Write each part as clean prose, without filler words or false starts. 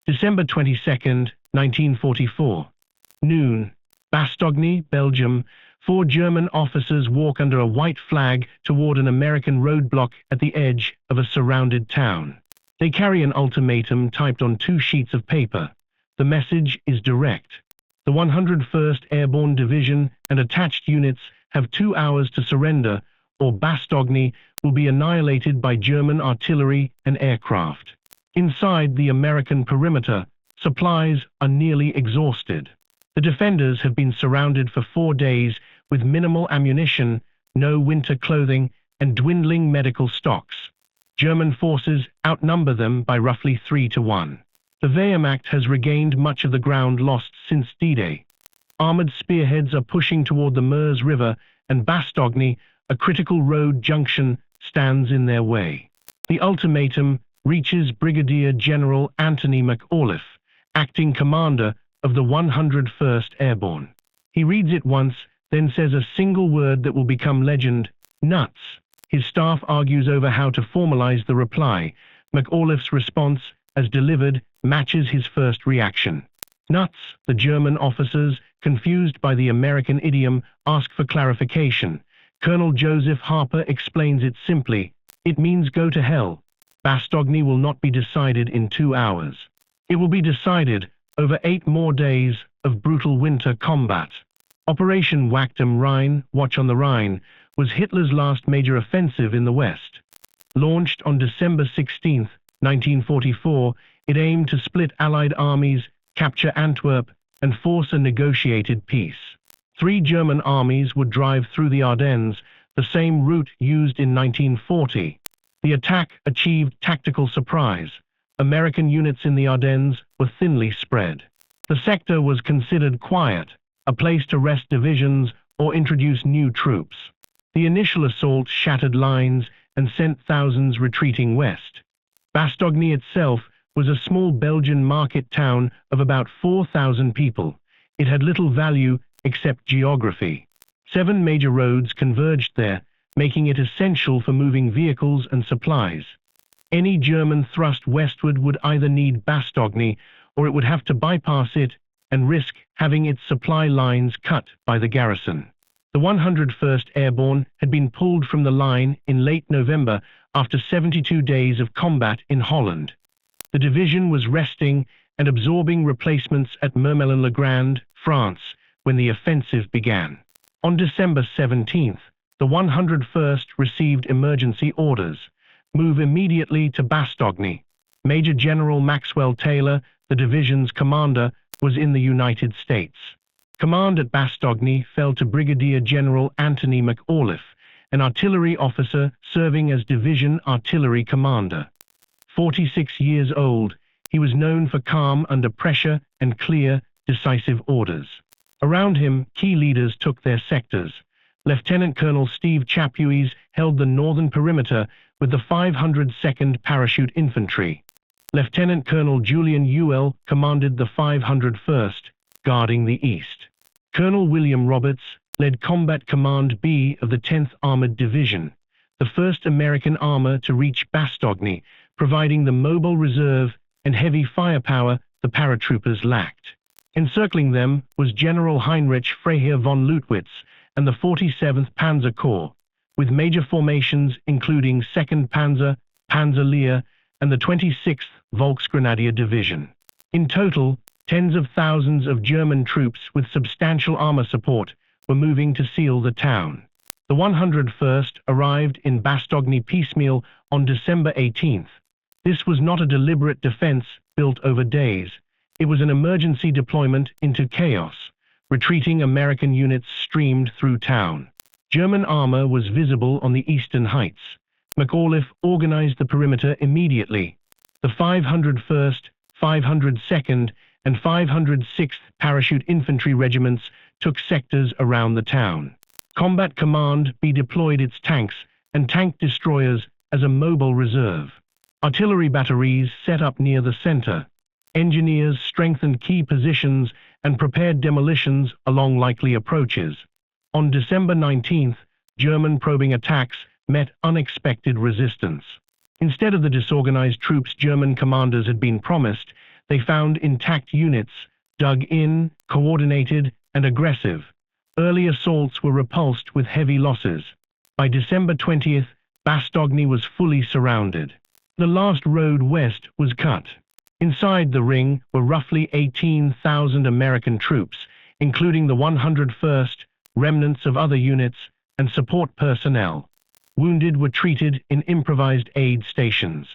December 22nd, 1944. Noon. Bastogne, Belgium. 4 German officers walk under a white flag toward an American roadblock at the edge of a surrounded town. They carry an ultimatum typed on 2 sheets of paper. The message is direct. The 101st Airborne Division and attached units have 2 hours to surrender, or Bastogne will be annihilated by German artillery and aircraft. Inside the American perimeter, supplies are nearly exhausted. The defenders have been surrounded for 4 days with minimal ammunition, no winter clothing, and dwindling medical stocks. German forces outnumber them by roughly 3 to 1. The Wehrmacht has regained much of the ground lost since D-Day. Armored spearheads are pushing toward the Meuse River, and Bastogne, a critical road junction, stands in their way. The ultimatum reaches Brigadier General Anthony McAuliffe, acting commander of the 101st Airborne. He reads it once, then says a single word that will become legend: nuts. His staff argues over how to formalize the reply. McAuliffe's response, as delivered, matches his first reaction. Nuts. The German officers, confused by the American idiom, ask for clarification. Colonel Joseph Harper explains it simply. It means go to hell. Bastogne will not be decided in 2 hours. It will be decided over 8 more days of brutal winter combat. Operation Rhine, Watch on the Rhine, was Hitler's last major offensive in the West. Launched on December 16, 1944, it aimed to split Allied armies, capture Antwerp, and force a negotiated peace. 3 German armies would drive through the Ardennes, the same route used in 1940. The attack achieved tactical surprise. American units in the Ardennes were thinly spread. The sector was considered quiet, a place to rest divisions or introduce new troops. The initial assault shattered lines and sent thousands retreating west. Bastogne itself was a small Belgian market town of about 4,000 people. It had little value except geography. 7 major roads converged there, making it essential for moving vehicles and supplies. Any German thrust westward would either need Bastogne, or it would have to bypass it and risk having its supply lines cut by the garrison. The 101st Airborne had been pulled from the line in late November after 72 days of combat in Holland. The division was resting and absorbing replacements at Mermelin-le-Grand, France, when the offensive began. On December 17th, the 101st received emergency orders. Move immediately to Bastogne. Major General Maxwell Taylor, the division's commander, was in the United States. Command at Bastogne fell to Brigadier General Anthony McAuliffe, an artillery officer serving as division artillery commander. 46 years old, he was known for calm under pressure and clear, decisive orders. Around him, key leaders took their sectors. Lieutenant Colonel Steve Chapuis held the northern perimeter with the 502nd Parachute Infantry. Lieutenant Colonel Julian Ewell commanded the 501st, guarding the east. Colonel William Roberts led Combat Command B of the 10th Armored Division, the first American armor to reach Bastogne, providing the mobile reserve and heavy firepower the paratroopers lacked. Encircling them was General Heinrich Freiherr von Leutwitz and the 47th Panzer Corps, with major formations including 2nd Panzer, Panzer Lehr, and the 26th Volksgrenadier Division. In total, tens of thousands of German troops with substantial armor support were moving to seal the town. The 101st arrived in Bastogne piecemeal on December 18th. This was not a deliberate defense built over days. It was an emergency deployment into chaos. Retreating American units streamed through town. German armor was visible on the eastern heights. McAuliffe organized the perimeter immediately. The 501st, 502nd, and 506th Parachute Infantry regiments took sectors around the town. Combat Command B deployed its tanks and tank destroyers as a mobile reserve. Artillery batteries set up near the center. Engineers strengthened key positions and prepared demolitions along likely approaches. On December 19th, German probing attacks met unexpected resistance. Instead of the disorganized troops German commanders had been promised, They found intact units, dug in, coordinated, and aggressive. Early assaults were repulsed with heavy losses. By December 20th, Bastogne was fully surrounded. The last road west was cut. Inside the ring were roughly 18,000 American troops, including the 101st, remnants of other units, and support personnel. Wounded were treated in improvised aid stations.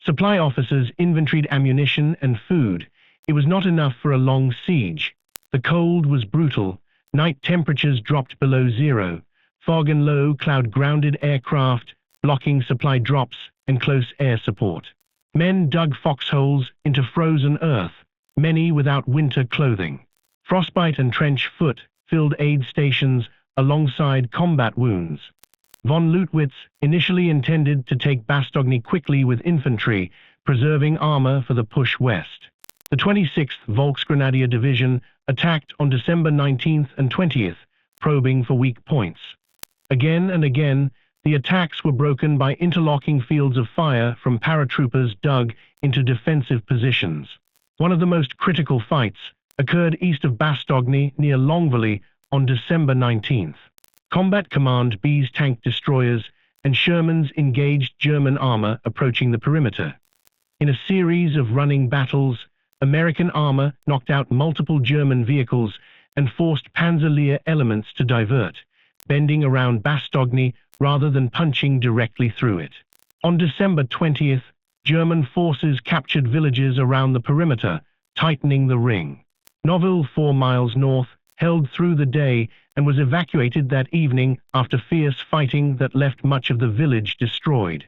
Supply officers inventoried ammunition and food. It was not enough for a long siege. The cold was brutal. Night temperatures dropped below zero. Fog and low cloud grounded aircraft, blocking supply drops and close air support. Men dug foxholes into frozen earth, many without winter clothing. Frostbite and trench foot filled aid stations alongside combat wounds. Von Leutwitz initially intended to take Bastogne quickly with infantry, preserving armor for the push west. The 26th Volksgrenadier Division attacked on December 19th and 20th, probing for weak points. Again and again, the attacks were broken by interlocking fields of fire from paratroopers dug into defensive positions. One of the most critical fights occurred east of Bastogne near Longvally on December 19th. Combat Command B's tank destroyers and Shermans engaged German armor approaching the perimeter. In a series of running battles, American armor knocked out multiple German vehicles and forced Panzer-Lehr elements to divert, bending around Bastogne rather than punching directly through it. On December 20th, German forces captured villages around the perimeter, tightening the ring. Noville, 4 miles north, held through the day and was evacuated that evening after fierce fighting that left much of the village destroyed.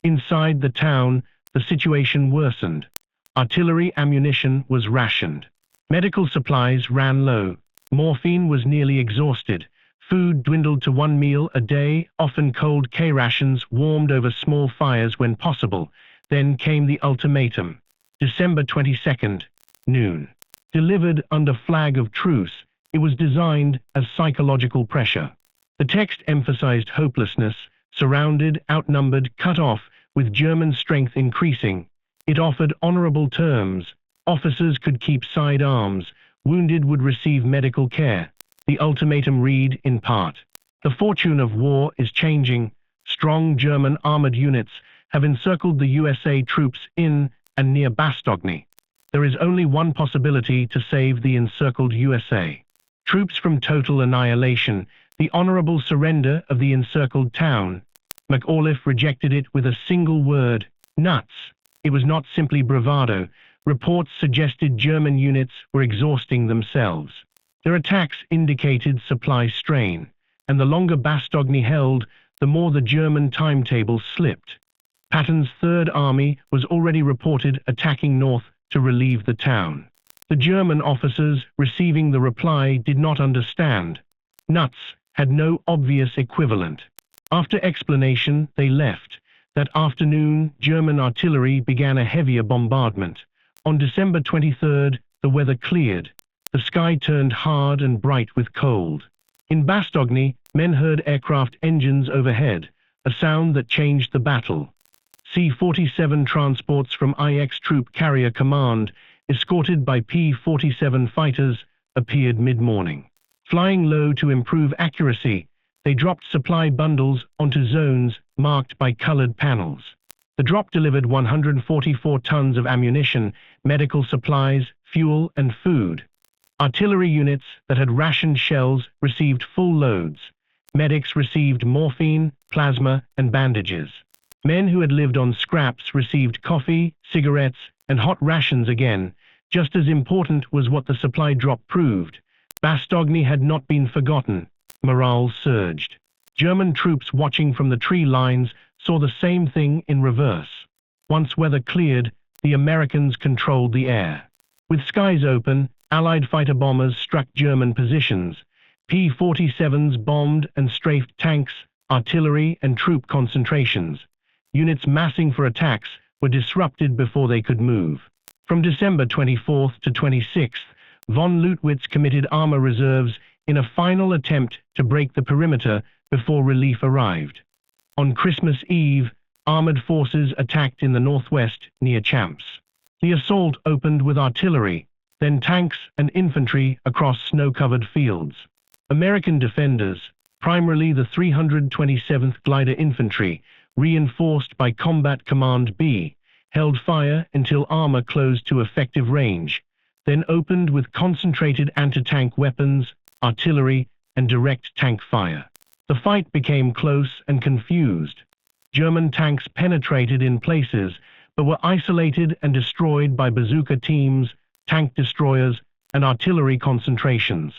Inside the town, the situation worsened. Artillery ammunition was rationed. Medical supplies ran low. Morphine was nearly exhausted. Food dwindled to 1 meal a day, often cold K-rations warmed over small fires when possible. Then came the ultimatum. December 22nd, noon. Delivered under flag of truce, it was designed as psychological pressure. The text emphasized hopelessness, surrounded, outnumbered, cut off, with German strength increasing. It offered honorable terms. Officers could keep sidearms. Wounded would receive medical care. The ultimatum read, in part, "The fortune of war is changing. Strong German armored units have encircled the USA troops in and near Bastogne. There is only one possibility to save the encircled USA. Troops from total annihilation, the honorable surrender of the encircled town." McAuliffe rejected it with a single word, nuts. It was not simply bravado. Reports suggested German units were exhausting themselves. Their attacks indicated supply strain, and the longer Bastogne held, the more the German timetable slipped. Patton's Third Army was already reported attacking north to relieve the town. The German officers receiving the reply did not understand. Nuts had no obvious equivalent. After explanation, they left. That afternoon, German artillery began a heavier bombardment. On December 23rd, the weather cleared. The sky turned hard and bright with cold. In Bastogne, men heard aircraft engines overhead, a sound that changed the battle. C-47 transports from IX Troop Carrier Command, escorted by P-47 fighters, appeared mid-morning. Flying low to improve accuracy, they dropped supply bundles onto zones marked by colored panels. The drop delivered 144 tons of ammunition, medical supplies, fuel, and food. Artillery units that had rationed shells received full loads. Medics received morphine, plasma, and bandages. Men who had lived on scraps received coffee, cigarettes, and hot rations again. Just as important was what the supply drop proved. Bastogne had not been forgotten. Morale surged. German troops watching from the tree lines saw the same thing in reverse. Once weather cleared, the Americans controlled the air. With skies open, Allied fighter bombers struck German positions. P-47s bombed and strafed tanks, artillery, and troop concentrations. Units massing for attacks were disrupted before they could move. From December 24th to 26th, von Leutwitz committed armor reserves in a final attempt to break the perimeter before relief arrived. On Christmas Eve, armored forces attacked in the northwest near Champs. The assault opened with artillery, then tanks and infantry across snow-covered fields. American defenders, primarily the 327th Glider Infantry, reinforced by Combat Command B, held fire until armor closed to effective range, then opened with concentrated anti-tank weapons, artillery, and direct tank fire. The fight became close and confused. German tanks penetrated in places, but were isolated and destroyed by bazooka teams, tank destroyers, and artillery concentrations.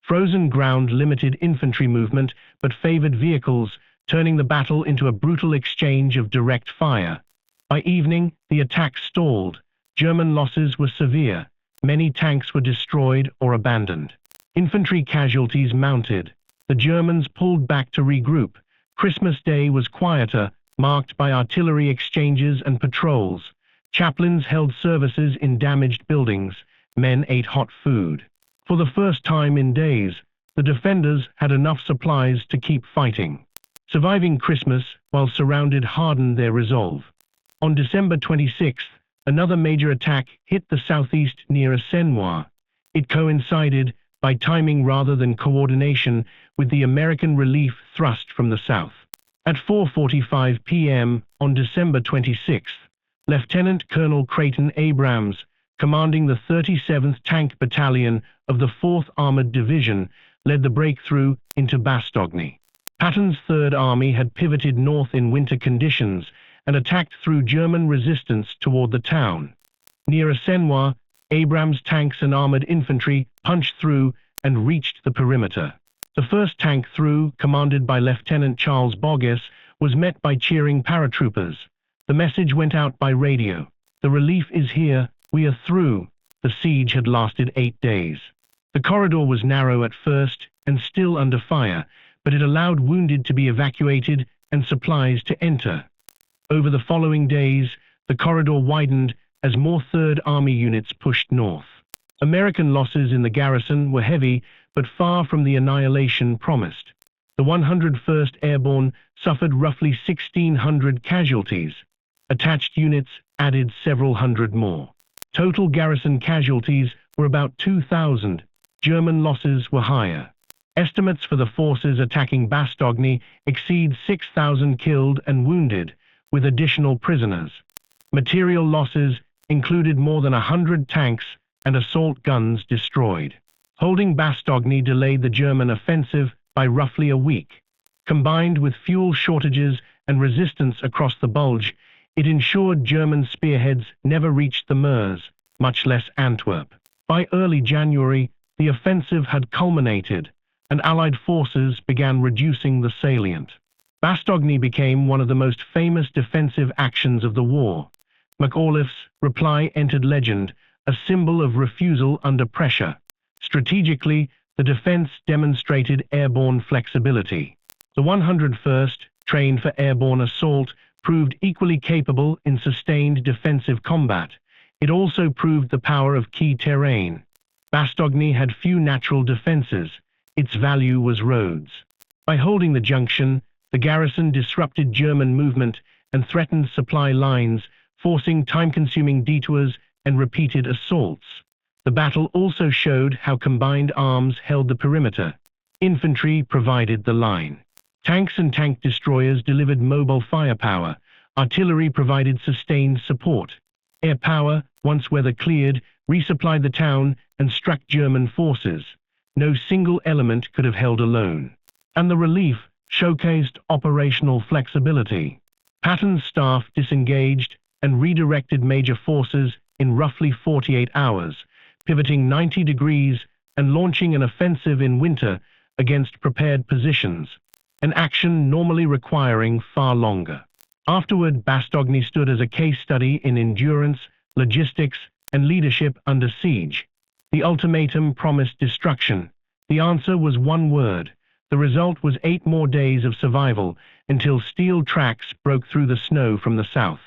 Frozen ground limited infantry movement but favored vehicles, turning the battle into a brutal exchange of direct fire. By evening, the attack stalled. German losses were severe. Many tanks were destroyed or abandoned. Infantry casualties mounted. The Germans pulled back to regroup. Christmas Day was quieter, marked by artillery exchanges and patrols. Chaplains held services in damaged buildings. Men ate hot food. For the first time in days, the defenders had enough supplies to keep fighting. Surviving Christmas while surrounded hardened their resolve. On December 26th, another major attack hit the southeast near Ardennes. It coincided, by timing rather than coordination, with the American relief thrust from the south. At 4:45 p.m. on December 26th, Lieutenant Colonel Creighton Abrams, commanding the 37th Tank Battalion of the 4th Armored Division, led the breakthrough into Bastogne. Patton's Third Army had pivoted north in winter conditions and attacked through German resistance toward the town. Near Ardennes, Abrams' tanks and armored infantry punched through and reached the perimeter. The first tank through, commanded by Lieutenant Charles Boggess, was met by cheering paratroopers. The message went out by radio. "The relief is here. We are through." The siege had lasted 8 days. The corridor was narrow at first and still under fire, but it allowed wounded to be evacuated and supplies to enter. Over the following days, the corridor widened as more Third Army units pushed north. American losses in the garrison were heavy, but far from the annihilation promised. The 101st Airborne suffered roughly 1,600 casualties. Attached units added several hundred more. Total garrison casualties were about 2,000. German losses were higher. Estimates for the forces attacking Bastogne exceed 6,000 killed and wounded, with additional prisoners. Material losses included more than 100 tanks and assault guns destroyed. Holding Bastogne delayed the German offensive by roughly a week. Combined with fuel shortages and resistance across the Bulge, it ensured German spearheads never reached the Meuse, much less Antwerp. By early January, the offensive had culminated, and Allied forces began reducing the salient. Bastogne became one of the most famous defensive actions of the war. McAuliffe's reply entered legend, a symbol of refusal under pressure. Strategically, the defense demonstrated airborne flexibility. The 101st, trained for airborne assault, proved equally capable in sustained defensive combat. It also proved the power of key terrain. Bastogne had few natural defenses. Its value was roads. By holding the junction, the garrison disrupted German movement and threatened supply lines, forcing time-consuming detours and repeated assaults. The battle also showed how combined arms held the perimeter. Infantry provided the line. Tanks and tank destroyers delivered mobile firepower. Artillery provided sustained support. Air power, once weather cleared, resupplied the town and struck German forces. No single element could have held alone. And the relief showcased operational flexibility. Patton's staff disengaged and redirected major forces in roughly 48 hours, pivoting 90 degrees and launching an offensive in winter against prepared positions, an action normally requiring far longer. Afterward, Bastogne stood as a case study in endurance, logistics, and leadership under siege. The ultimatum promised destruction. The answer was one word. The result was 8 more days of survival until steel tracks broke through the snow from the south.